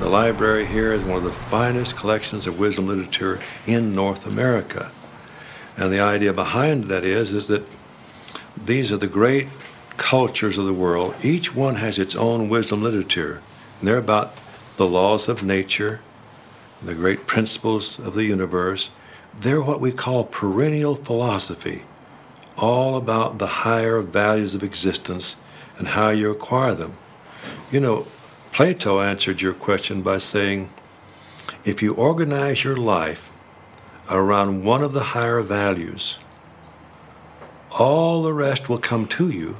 The library here is one of the finest collections of wisdom literature in North America. And the idea behind that is that these are the great cultures of the world. Each one has its own wisdom literature. And they're about the laws of nature, the great principles of the universe. They're what we call perennial philosophy, all about the higher values of existence and how you acquire them. You know, Plato answered your question by saying, if you organize your life around one of the higher values, all the rest will come to you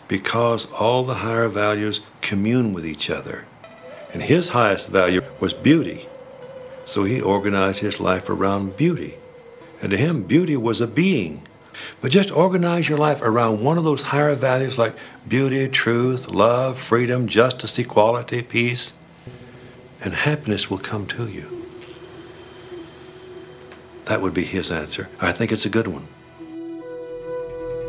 because all the higher values commune with each other. And his highest value was beauty. So he organized his life around beauty. And to him, beauty was a being. But just organize your life around one of those higher values like beauty, truth, love, freedom, justice, equality, peace, and happiness will come to you. That would be his answer. I think it's a good one.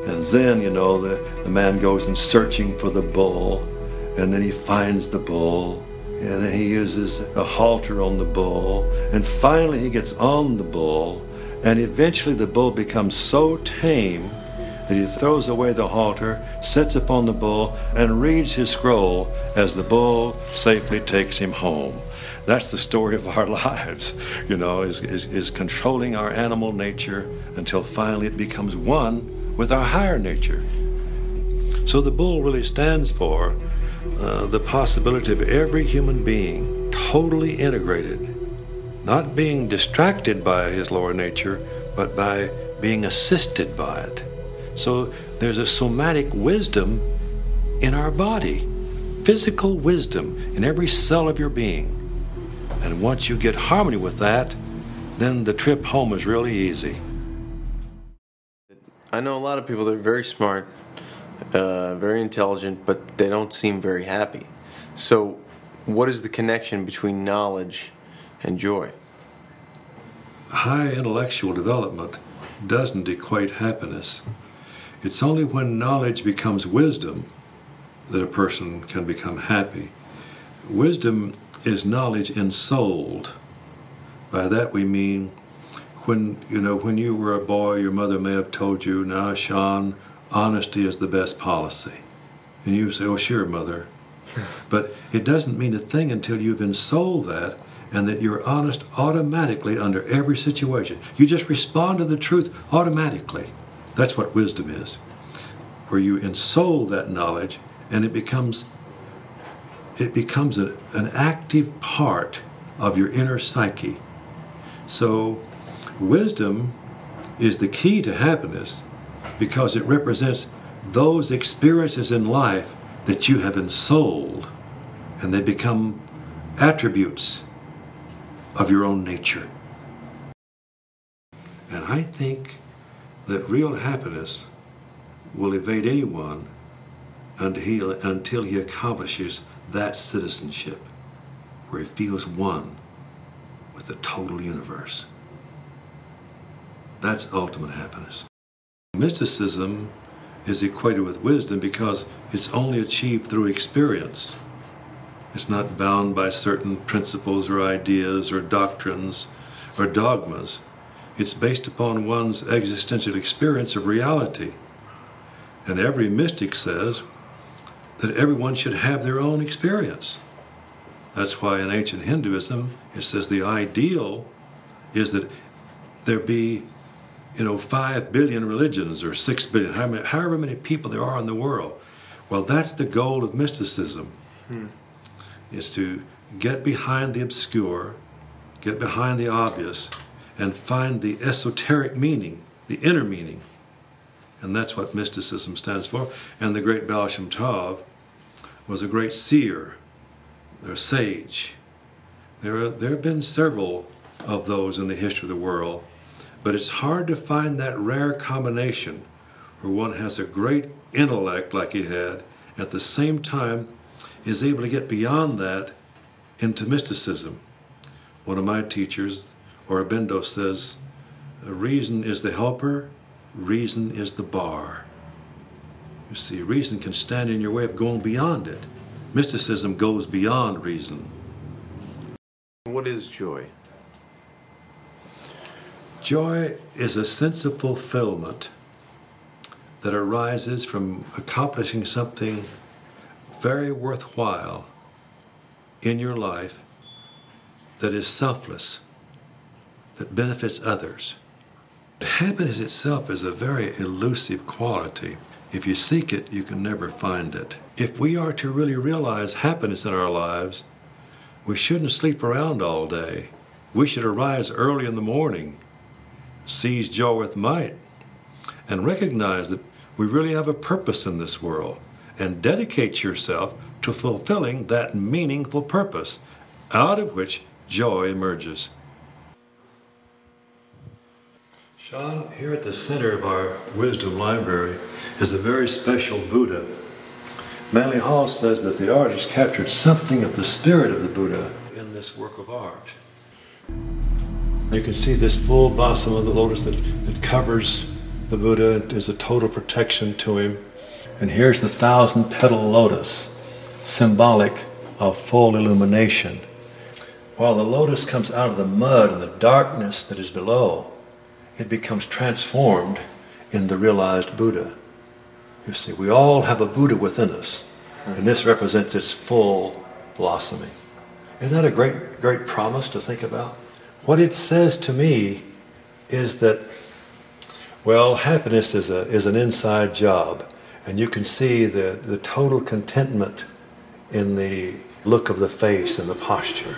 And then, you know, the man goes in searching for the bull, and then he finds the bull, and then he uses a halter on the bull, and finally he gets on the bull, and eventually the bull becomes so tame that he throws away the halter, sits upon the bull, and reads his scroll as the bull safely takes him home. That's the story of our lives, you know, is controlling our animal nature until finally it becomes one with our higher nature. So the bull really stands for the possibility of every human being totally integrated, not being distracted by his lower nature, but by being assisted by it. So there's a somatic wisdom in our body, physical wisdom in every cell of your being. And once you get harmony with that, then the trip home is really easy. I know a lot of people that are very smart, very intelligent, but they don't seem very happy. So what is the connection between knowledge and joy? High intellectual development doesn't equate happiness. It's only when knowledge becomes wisdom that a person can become happy. Wisdom is knowledge ensouled. By that we mean when you were a boy, your mother may have told you, now, Sean, honesty is the best policy. And you say, oh, sure, mother. But it doesn't mean a thing until you've ensouled that and that you're honest automatically under every situation. You just respond to the truth automatically. That's what wisdom is, where you ensoul that knowledge and it becomes an active part of your inner psyche. So wisdom is the key to happiness because it represents those experiences in life that you have ensouled, and they become attributes of your own nature. And I think that real happiness will evade anyone until he accomplishes that citizenship, where he feels one with the total universe. That's ultimate happiness. Mysticism is equated with wisdom because it's only achieved through experience. It's not bound by certain principles or ideas or doctrines or dogmas. It's based upon one's existential experience of reality. And every mystic says that everyone should have their own experience. That's why in ancient Hinduism it says the ideal is that there be 5 billion religions or 6 billion, however many people there are in the world. Well, that's the goal of mysticism, is to get behind the obscure, get behind the obvious, and find the esoteric meaning, the inner meaning. And that's what mysticism stands for. And the great Baal Shem Tov was a great seer, or sage. There have been several of those in the history of the world, but it's hard to find that rare combination where one has a great intellect like he had, at the same time is able to get beyond that into mysticism. One of my teachers, Aurobindo, says, reason is the helper, reason is the bar. You see, reason can stand in your way of going beyond it. Mysticism goes beyond reason what is joy? Joy is a sense of fulfillment that arises from accomplishing something very worthwhile in your life that is selfless, that benefits others. Happiness itself is a very elusive quality. If you seek it, you can never find it. If we are to really realize happiness in our lives, we shouldn't sleep around all day. We should arise early in the morning, seize joy with might, and recognize that we really have a purpose in this world, and dedicate yourself to fulfilling that meaningful purpose, out of which joy emerges. Sean, here at the center of our wisdom library is a very special Buddha. Manly Hall says that the artist captured something of the spirit of the Buddha in this work of art. You can see this full blossom of the lotus that covers the Buddha as a total protection to him. And here's the 1,000-petal lotus, symbolic of full illumination. While the lotus comes out of the mud and the darkness that is below, it becomes transformed in the realized Buddha. You see, we all have a Buddha within us, and this represents its full blossoming. Isn't that a great promise to think about? What it says to me is that, well, happiness is an inside job, and you can see the total contentment in the look of the face and the posture.